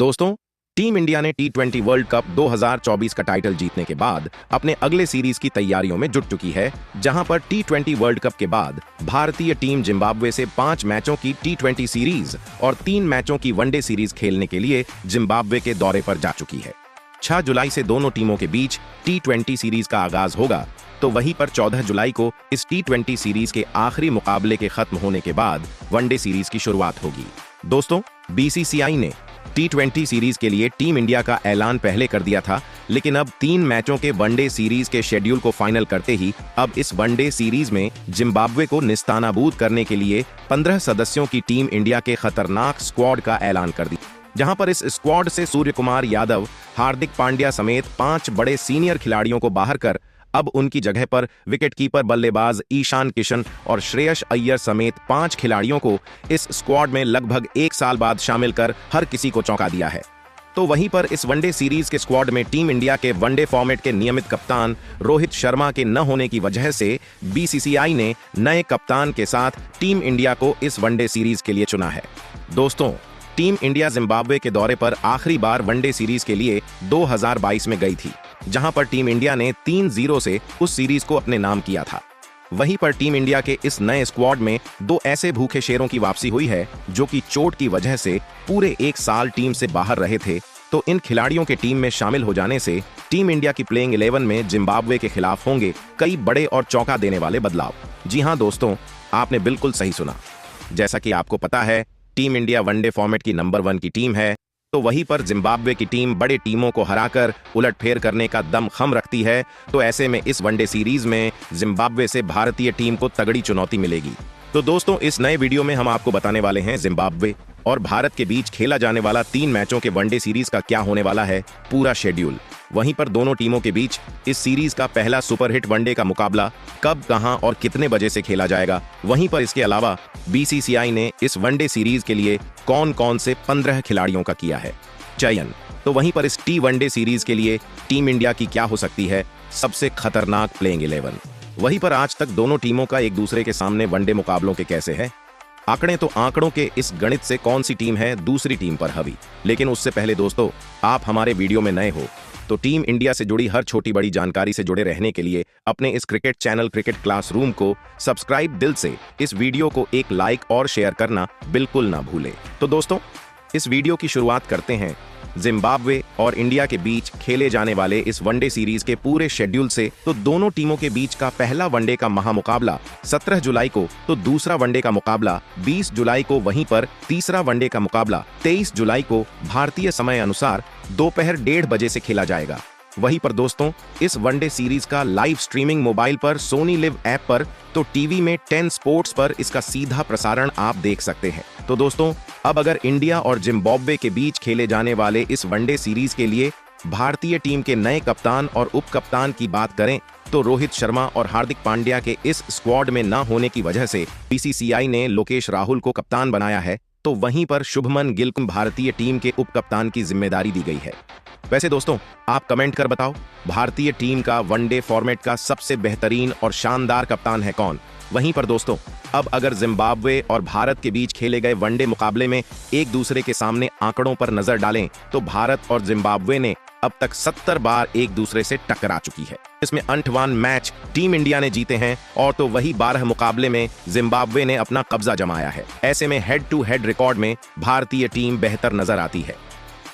दोस्तों, team India ने टी20 world cup 2024 का टाइटल जीतने के बाद अपने अगले सीरीज की तैयारियों में जुट चुकी है, जहां पर टी20 वर्ल्ड कप के बाद भारतीय टीम जिम्बाब्वे से 5 मैचों की टी20 सीरीज और 3 मैचों की वनडे सीरीज खेलने के लिए जिम्बाब्वे के दौरे पर जा चुकी है। 6 जुलाई से दोनों टीमों के बीच टी20 सीरीज का आगाज होगा, तो वहीं पर 14 जुलाई को इस टी20 सीरीज के आखिरी मुकाबले के खत्म होने के बाद वनडे सीरीज की शुरुआत होगी। दोस्तों, बीसीसीआई ने टी20 सीरीज के लिए टीम इंडिया का ऐलान पहले कर दिया था, लेकिन अब 3 मैचों के वनडे सीरीज के शेड्यूल को फाइनल करते ही अब इस वनडे सीरीज में जिम्बाब्वे को निस्तानाबूद करने के लिए 15 सदस्यों की टीम इंडिया के खतरनाक स्क्वाड का ऐलान कर दिया, जहां पर इस स्क्वाड से सूर्य कुमार यादव, हार्दिक पांड्या समेत 5 बड़े सीनियर खिलाड़ियों को बाहर कर अब उनकी जगह पर विकेटकीपर बल्लेबाज ईशान किशन और श्रेयस अय्यर समेत 5 खिलाड़ियों को इस स्क्वाड में लगभग 1 साल बाद शामिल कर हर किसी को चौंका दिया है। तो वहीं पर इस वनडे सीरीज के स्क्वाड में टीम इंडिया के वनडे फॉर्मेट के नियमित कप्तान रोहित शर्मा के न होने की वजह से बीसीसीआई ने नए कप्तान के साथ टीम इंडिया को इस वनडे सीरीज के लिए चुना है। दोस्तों, टीम इंडिया जिम्बाब्वे के दौरे पर आखिरी बार वनडे सीरीज के लिए 2022 में गई थी, जहां पर टीम इंडिया ने 3-0 से उस सीरीज को अपने नाम किया था। वहीं पर टीम इंडिया के इस नए स्क्वाड में 2 ऐसे भूखे शेरों की वापसी हुई है जो कि चोट की वजह से पूरे 1 साल टीम से बाहर रहे थे। तो इन खिलाड़ियों के टीम में शामिल हो जाने से टीम इंडिया की प्लेइंग 11 में जिम्बाब्वे के खिलाफ होंगे कई बड़े और चौंका देने वाले बदलाव। जी हां दोस्तों, आपने बिल्कुल सही सुना। जैसा कि आपको पता है, टीम इंडिया वनडे फॉर्मेट की नंबर 1 की टीम है, तो वहीं पर जिम्बाब्वे की टीम बड़े टीमों को हराकर उलटफेर करने का दमखम रखती है। तो ऐसे में इस वनडे सीरीज में जिम्बाब्वे से भारतीय टीम को तगड़ी चुनौती मिलेगी। तो दोस्तों, इस नए वीडियो में हम आपको बताने वाले हैं जिम्बाब्वे और भारत के बीच खेला जाने वाला 3 मैचों के वनडे सीरीज का क्या होने वाला है पूरा शेड्यूल। वहीं पर दोनों टीमों के बीच इस सीरीज का पहला सुपरहिट वनडे का मुकाबला कब, कहां और कितने बजे से खेला जाएगा। वहीं पर इसके अलावा बीसीसीआई ने इस वनडे सीरीज के लिए कौन-कौन से 15 खिलाड़ियों का किया है चयन। तो वहीं पर इस टी20 सीरीज के लिए टीम इंडिया की क्या हो सकती है सबसे खतरनाक प्लेइंग 11। वहीं पर आज तक दोनों टीमों का एक दूसरे के सामने वनडे मुकाबलों के कैसे है आंकड़े, तो आंकड़ों के इस गणित से कौन सी टीम है दूसरी टीम पर हावी। लेकिन उससे पहले दोस्तों, आप हमारे वीडियो में नए हो तो टीम इंडिया से जुड़ी हर छोटी बड़ी जानकारी से जुड़े रहने के लिए अपने इस क्रिकेट चैनल क्रिकेट क्लासरूम को सब्सक्राइब दिल से, इस वीडियो को एक लाइक और शेयर करना बिल्कुल ना भूलें। तो दोस्तों, इस वीडियो की शुरुआत करते हैं जिम्बाब्वे और इंडिया के बीच खेले जाने वाले इस वनडे सीरीज के पूरे शेड्यूल से। तो दोनों टीमों के बीच का पहला वनडे का महामुकाबला 17 जुलाई को, तो दूसरा वनडे का मुकाबला 20 जुलाई को, वहीं पर तीसरा वनडे का मुकाबला 23 जुलाई को भारतीय समय अनुसार दोपहर 1:30 बजे से खेला जाएगा। वहीं पर दोस्तों, इस वनडे सीरीज का लाइव स्ट्रीमिंग मोबाइल पर सोनी लिव ऐप पर, तो टीवी में 10 स्पोर्ट्स पर इसका सीधा प्रसारण आप देख सकते हैं। तो दोस्तों, अब अगर इंडिया और जिम्बाब्वे के बीच खेले जाने वाले इस वनडे सीरीज के लिए भारतीय टीम के नए कप्तान और उप कप्तान की बात करें, तो रोहित शर्मा और हार्दिक पांड्या के इस स्क्वाड में न होने की वजह से बीसीसीआई ने लोकेश राहुल को कप्तान बनाया है। तो वहीं पर शुभमन गिल को भारतीय टीम के उप कप्तान की जिम्मेदारी दी गई है। वैसे दोस्तों, आप कमेंट कर बताओ, भारतीय टीम का वनडे फॉर्मेट का सबसे बेहतरीन और शानदार कप्तान है कौन। वहीं पर दोस्तों, अब अगर जिम्बाब्वे और भारत के बीच खेले गए वनडे मुकाबले में एक दूसरे के सामने आंकड़ों पर नजर डालें, तो भारत और जिम्बाब्वे ने अब तक 70 बार एक दूसरे से टकरा चुकी है। इसमें 58 मैच टीम इंडिया ने जीते हैं और तो वही 12 मुकाबले में जिम्बाब्वे ने अपना कब्जा जमाया है। ऐसे में हेड टू हेड रिकॉर्ड में भारतीय टीम बेहतर नजर आती है।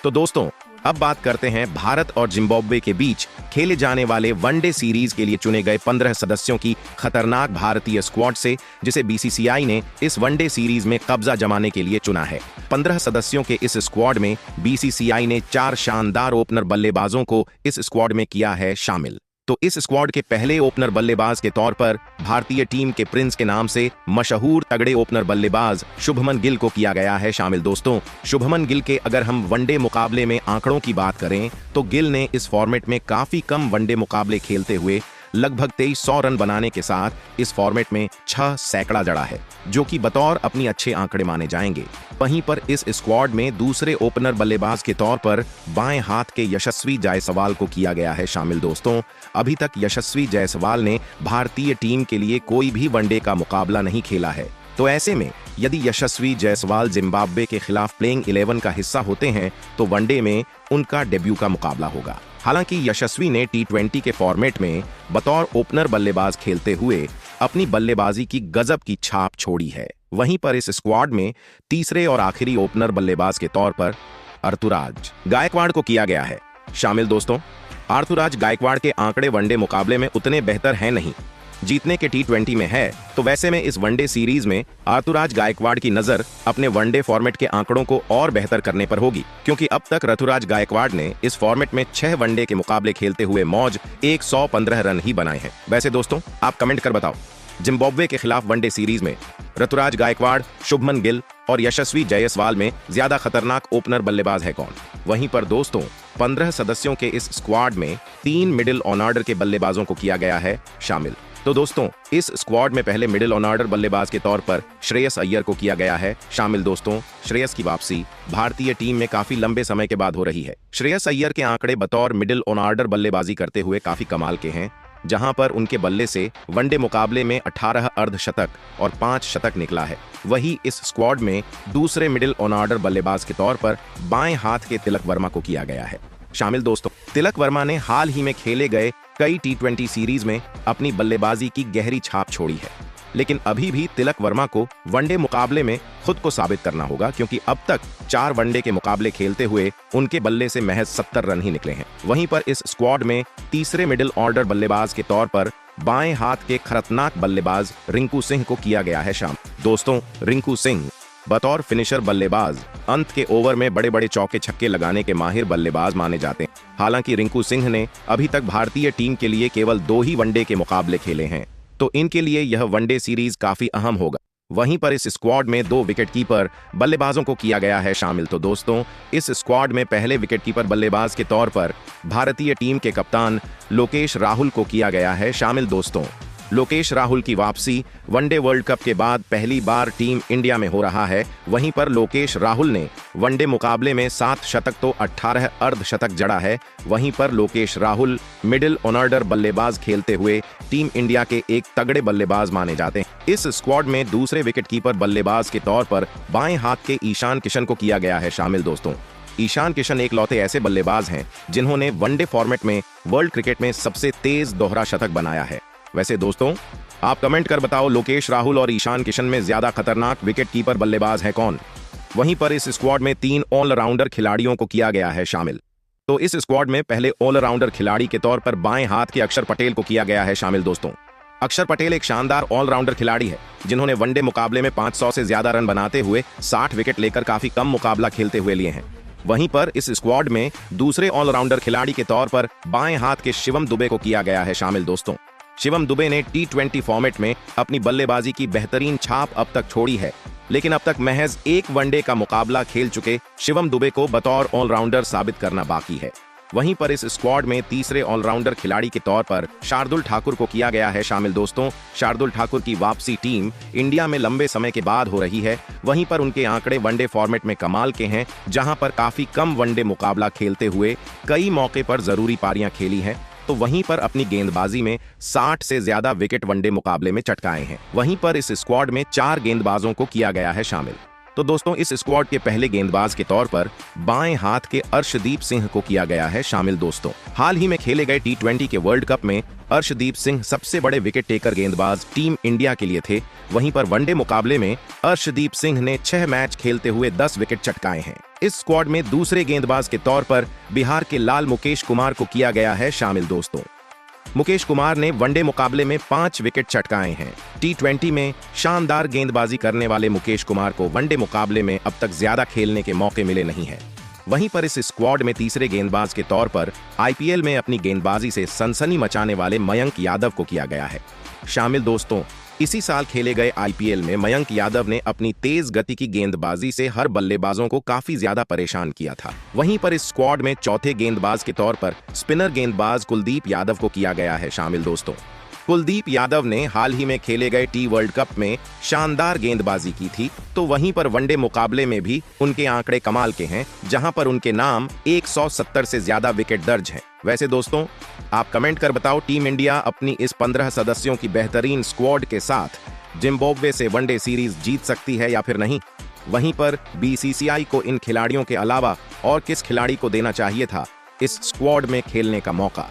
तो दोस्तों, अब बात करते हैं भारत और जिम्बाब्वे के बीच खेले जाने वाले वनडे सीरीज के लिए चुने गए 15 सदस्यों की खतरनाक भारतीय स्क्वाड से, जिसे बीसीसीआई ने इस वनडे सीरीज में कब्जा जमाने के लिए चुना है। 15 सदस्यों के इस स्क्वाड में बीसीसीआई ने 4 शानदार ओपनर बल्लेबाजों को इस स्क्वाड में किया है शामिल। तो इस स्क्वाड के पहले ओपनर बल्लेबाज के तौर पर भारतीय टीम के प्रिंस के नाम से मशहूर तगड़े ओपनर बल्लेबाज शुभमन गिल को किया गया है शामिल। दोस्तों, शुभमन गिल के अगर हम वनडे मुकाबले में आंकड़ों की बात करें, तो गिल ने इस फॉर्मेट में काफी कम वनडे मुकाबले खेलते हुए लगभग 2300 रन बनाने के साथ इस फॉर्मेट में 6 सैकड़ा जड़ा है, जो कि बतौर अपनी अच्छे आंकड़े माने जाएंगे। वहीं पर इस स्क्वाड में दूसरे ओपनर बल्लेबाज के तौर पर बाएं हाथ के यशस्वी जायसवाल को किया गया है शामिल। दोस्तों, अभी तक यशस्वी जायसवाल ने भारतीय टीम के लिए कोई भी वनडे का मुकाबला नहीं खेला है। तो ऐसे में यदि यशस्वी जायसवाल जिम्बाब्वे के खिलाफ प्लेइंग 11 का हिस्सा होते हैं तो वनडे में उनका डेब्यू का मुकाबला होगा। हालांकि यशस्वी ने टी20 के फॉर्मेट में बतौर ओपनर बल्लेबाज खेलते हुए अपनी बल्लेबाजी की गजब की छाप छोड़ी है। वहीं पर इस स्क्वाड में तीसरे और आखिरी ओपनर बल्लेबाज के तौर पर ऋतुराज गायकवाड़ को किया गया है शामिल। दोस्तों, ऋतुराज गायकवाड़ के आंकड़े वनडे मुकाबले में उतने बेहतर हैं नहीं, जीतने के टी20 में है। तो वैसे में इस वनडे सीरीज में ऋतुराज गायकवाड़ की नजर अपने वनडे फॉर्मेट के आंकड़ों को और बेहतर करने पर होगी, क्योंकि अब तक ऋतुराज गायकवाड़ ने इस फॉर्मेट में 6 वनडे के मुकाबले खेलते हुए मौज 115 रन ही बनाए हैं। वैसे दोस्तों, आप कमेंट कर बताओ, जिम्बाब्वे के खिलाफ वनडे सीरीज में ऋतुराज गायकवाड़, शुभमन गिल और यशस्वी जायसवाल में ज्यादा खतरनाक ओपनर बल्लेबाज है कौन? वहीं पर दोस्तों, 15 सदस्यों के इस स्क्वाड में 3 मिडिल ऑन ऑर्डर के बल्लेबाजों को किया गया है शामिल। तो दोस्तों, इस स्क्वाड में पहले मिडिल ऑन ऑर्डर बल्लेबाज के तौर पर श्रेयस अय्यर को किया गया है शामिल। दोस्तों, श्रेयस की वापसी भारतीय टीम में काफी लंबे समय के बाद हो रही है। श्रेयस अय्यर के आंकड़े बतौर मिडिल ऑन ऑर्डर बल्लेबाजी करते हुए काफी कमाल के हैं, जहां पर उनके बल्ले से वनडे मुकाबले में 18 अर्धशतक और 5 शतक निकला है। वही इस स्क्वाड में दूसरे मिडिल ऑन ऑर्डर बल्लेबाज के तौर पर बाएं हाथ के तिलक वर्मा को किया गया है शामिल। दोस्तों, तिलक वर्मा ने हाल ही में खेले गए कई टी20 सीरीज में अपनी बल्लेबाजी की गहरी छाप छोड़ी है, लेकिन अभी भी तिलक वर्मा को वनडे मुकाबले में खुद को साबित करना होगा, क्योंकि अब तक 4 वनडे के मुकाबले खेलते हुए उनके बल्ले से महज 70 रन ही निकले हैं। वहीं पर इस स्क्वाड में तीसरे मिडिल ऑर्डर बल्लेबाज के तौर पर बाएं हाथ के खतरनाक बल्लेबाज रिंकू सिंह को किया गया है शामिल। दोस्तों, रिंकू सिंह बतौर फिनिशर बल्लेबाज अंत के ओवर में बड़े बड़े चौके छक्के लगाने के माहिर बल्लेबाज माने जाते हैं। हालांकि रिंकू सिंह ने अभी तक भारतीय टीम के लिए केवल 2 ही वनडे के मुकाबले खेले हैं, तो इनके लिए यह वनडे सीरीज काफी अहम होगा। वहीं पर इस स्क्वाड में 2 विकेटकीपर बल्लेबाजों को किया गया है शामिल। तो दोस्तों, इस स्क्वाड में पहले विकेटकीपर बल्लेबाज के तौर पर भारतीय टीम के कप्तान लोकेश राहुल को किया गया है शामिल। दोस्तों, लोकेश राहुल की वापसी वनडे वर्ल्ड कप के बाद पहली बार टीम इंडिया में हो रहा है। वहीं पर लोकेश राहुल ने वनडे मुकाबले में 7 शतक तो 18 अर्धशतक जड़ा है। वहीं पर Lokesh Rahul middle on order बल्लेबाज खेलते हुए टीम इंडिया के एक तगड़े बल्लेबाज माने जाते हैं। इस स्क्वाड में दूसरे विकेटकीपर बल्लेबाज के तौर पर बाएं हाथ के ईशान किशन को किया गया है शामिल। दोस्तों, ईशान किशन एक लौते ऐसे बल्लेबाज हैं जिन्होंने वनडे फॉर्मेट में वर्ल्ड क्रिकेट में सबसे तेज दोहरा शतक बनाया है। वैसे दोस्तों, आप कमेंट कर बताओ, लोकेश राहुल और ईशान किशन में ज्यादा खतरनाक विकेटकीपर बल्लेबाज है कौन? वहीं पर इस स्क्वाड में 3 ऑलराउंडर खिलाड़ियों को किया गया है शामिल। तो इस स्क्वाड में पहले ऑलराउंडर खिलाड़ी के तौर पर बाएं हाथ के अक्षर पटेल को किया गया है शामिल। दोस्तों, अक्षर पटेल एक शानदार ऑलराउंडर खिलाड़ी है, जिन्होंने वनडे मुकाबले में 500 से ज्यादा रन बनाते हुए 60 विकेट लेकर काफी कम मुकाबला खेलते हुए लिए हैं। वहीं पर इस स्क्वाड में दूसरे ऑलराउंडर खिलाड़ी के तौर पर बाएं हाथ के शिवम दुबे को किया गया है शामिल। दोस्तों, शिवम दुबे ने टी20 फॉर्मेट में अपनी बल्लेबाजी की बेहतरीन छाप अब तक छोड़ी है, लेकिन अब तक महज 1 वनडे का मुकाबला खेल चुके शिवम दुबे को बतौर ऑलराउंडर साबित करना बाकी है। वहीं पर इस स्क्वाड में तीसरे ऑलराउंडर खिलाड़ी के तौर पर शार्दुल ठाकुर को किया गया है शामिल। दोस्तों, शार्दुल ठाकुर की वापसी टीम इंडिया में लंबे समय के बाद हो रही है। वहीं पर उनके आंकड़े वनडे फॉर्मेट में कमाल के हैं, जहां पर काफी कम वनडे मुकाबला खेलते हुए कई मौके पर जरूरी पारियां खेली हैं। तो वहीं पर अपनी गेंदबाजी में 60 से ज्यादा विकेट वनडे मुकाबले में चटकाए हैं। वहीं पर इस स्क्वाड में 4 गेंदबाजों को किया गया है शामिल। तो दोस्तों, इस स्क्वाड के पहले गेंदबाज के तौर पर बाएं हाथ के अर्शदीप सिंह को किया गया है शामिल। दोस्तों, हाल ही में खेले गए टी20 के वर्ल्ड कप में अर्शदीप सिंह सबसे बड़े विकेट टेकर गेंदबाज टीम इंडिया के लिए थे। वहीं पर वनडे मुकाबले में अर्शदीप सिंह ने 6 मैच खेलते हुए 10 विकेट चटकाए हैं। इस स्क्वाड में दूसरे गेंदबाज के तौर पर बिहार के लाल मुकेश कुमार को किया गया है शामिल। दोस्तों, मुकेश कुमार ने वनडे मुकाबले में 5 विकेट चटकाए हैं। टी20 में शानदार गेंदबाजी करने वाले मुकेश कुमार को वनडे मुकाबले में अब तक ज्यादा खेलने के मौके मिले नहीं हैं। वहीं पर इस स्क्वाड में तीसरे गेंदबाज के तौर पर आईपीएल में अपनी गेंदबाजी से सनसनी मचाने वाले मयंक यादव को किया गया है शामिल। दोस्तों, इसी साल खेले गए आईपीएल में मयंक यादव ने अपनी तेज गति की गेंदबाजी से हर बल्लेबाजों को काफी ज्यादा परेशान किया था। वहीं पर इस स्क्वाड में चौथे गेंदबाज के तौर पर स्पिनर गेंदबाज कुलदीप यादव को किया गया है शामिल। दोस्तों, कुलदीप यादव ने हाल ही में खेले गए टी वर्ल्ड कप में शानदार गेंदबाजी की थी। तो वहीं पर वनडे मुकाबले में भी उनके आंकड़े कमाल के हैं, जहां पर उनके नाम 170 से ज्यादा विकेट दर्ज हैं। वैसे दोस्तों, आप कमेंट कर बताओ, टीम इंडिया अपनी इस 15 सदस्यों की बेहतरीन स्क्वाड के साथ जिम्बाब्वे से वनडे सीरीज जीत सकती है या फिर नहीं? वहीं पर बीसीसीआई को इन खिलाड़ियों के अलावा और किस खिलाड़ी को देना चाहिए था इस स्क्वाड में खेलने का मौका?